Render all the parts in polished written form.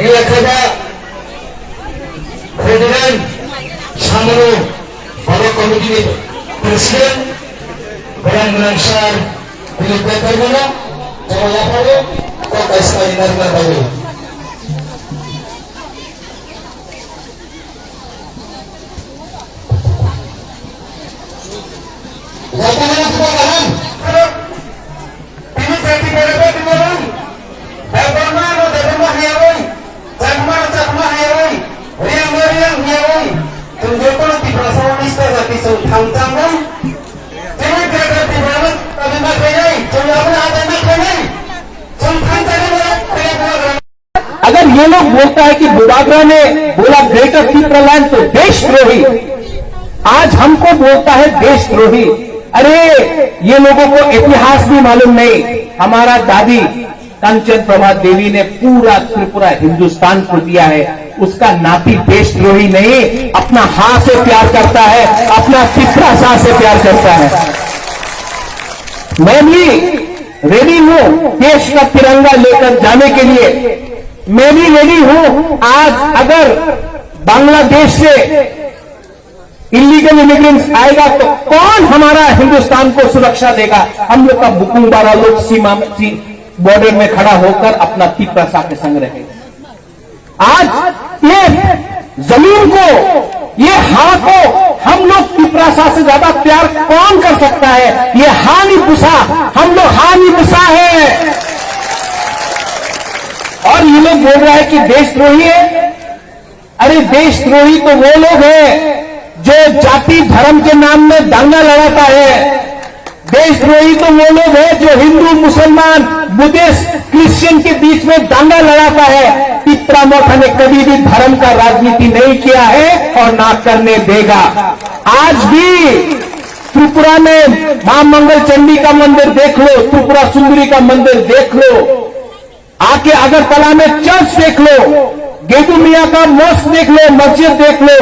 एलाकादा federal सामनो pada komite presiden goran sar Philip Carbono jaya pare kota Iskandar Baru Bagaimana kebakaran? Ini jadi berapa di dalam? Bagaimana dalam heroin? Cakma heroin? Riang heroin? Tunjukkan di perasaan istri tapi sungkang kan? Jangan berada di dalam tapi maknai. Jangan ada maknai. Sungkang jangan berada. अगर ये लोग बोलता है कि बुरागरा ने बोला greater पीपललैंड तो देशद्रोही, आज हमको बोलता है देशद्रोही। अरे ये लोगों को इतिहास भी मालूम नहीं। हमारा दादी कंचन प्रभा देवी ने पूरा त्रिपुरा हिंदुस्तान को दिया है। उसका नाती देशद्रोही नहीं, अपना हाथ से प्यार करता है, अपना पिपरा सा से प्यार करता है। मैं भी रेडी हूं देश का तिरंगा लेकर जाने के लिए, मैं भी रेडी हूं। आज अगर बांग्लादेश से इलीगल इमिग्रेंट्स आएगा तो कौन हमारा हिंदुस्तान को सुरक्षा देगा? हम लोग का बुकुंग वाला लोग सीमा बॉर्डर में खड़ा होकर अपना तिपरासा के संग रहेगा। आज ये जमीन को, ये हां को हम लोग तिपरासा से ज्यादा प्यार कौन कर सकता है? ये हानि पुसा, हम लोग हानि पुसा है। और ये लोग बोल रहा है कि देशद्रोही है। अरे देशद्रोही तो वो लोग हैं जो जाति धर्म के नाम में दंगा लड़ाता है। देशद्रोही तो वो लोग हैं जो हिंदू मुसलमान बुद्धिस्ट क्रिश्चियन के बीच में दंगा लड़ाता है। पिपरा मोठा ने कभी भी धर्म का राजनीति नहीं किया है और ना करने देगा। आज भी त्रिपुरा में मां मंगल चंडी का मंदिर देख लो, त्रिपुरा सुंदरी का मंदिर देख लो, आके अगरतला में चर्च देख लो, गेदू मियां का मॉस्क देख लो, मस्जिद देख लो,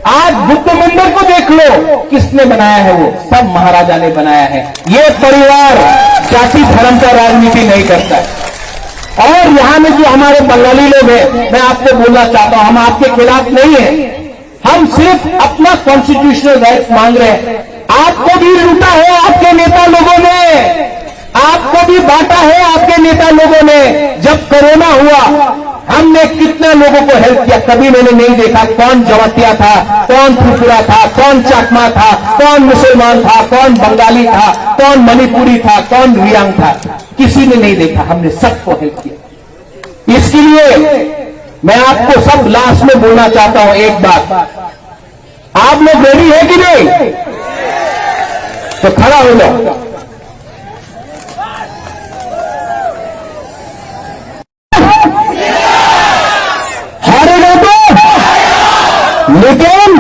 आज बुद्ध मंदिर को देख लो। किसने बनाया है? वो सब महाराजा ने बनाया है। ये परिवार जाति धर्म का राजनीति नहीं करता है। और यहां में जो हमारे बंगाली लोग हैं, मैं आपको बोलना चाहता हूं, हम आपके खिलाफ नहीं है, हम सिर्फ अपना कॉन्स्टिट्यूशनल राइट्स मांग रहे हैं। आपको भी लूटा है आपके नेता लोगों ने, आपको भी बांटा है आपके नेता लोगों ने। जब कोरोना हुआ हमने कितने लोगों को हेल्प किया? कभी मैंने नहीं देखा कौन जवतिया था, कौन त्रिपुरा था, कौन चाकमा था, कौन मुसलमान था, कौन बंगाली था, कौन मणिपुरी था, कौन रियांग था। किसी ने नहीं देखा, हमने सबको हेल्प किया। इसके लिए मैं आपको सब लास्ट में बोलना चाहता हूं एक बात, आप लोग रेडी है कि नहीं? तो खड़ा हो जाओ। लेकिन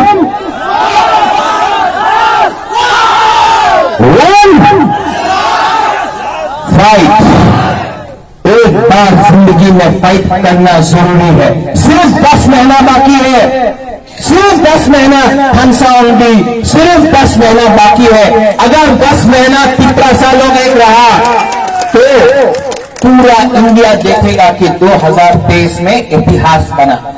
फाइट, एक बार जिंदगी में फाइट करना जरूरी है। सिर्फ 10 महीना बाकी है, सिर्फ 10 महीना हंसाओंगी, सिर्फ 10 महीना बाकी है। अगर 10 महीना तिपरासा लोग एक रहा तो पूरा इंडिया देखेगा कि 2023 में इतिहास बना।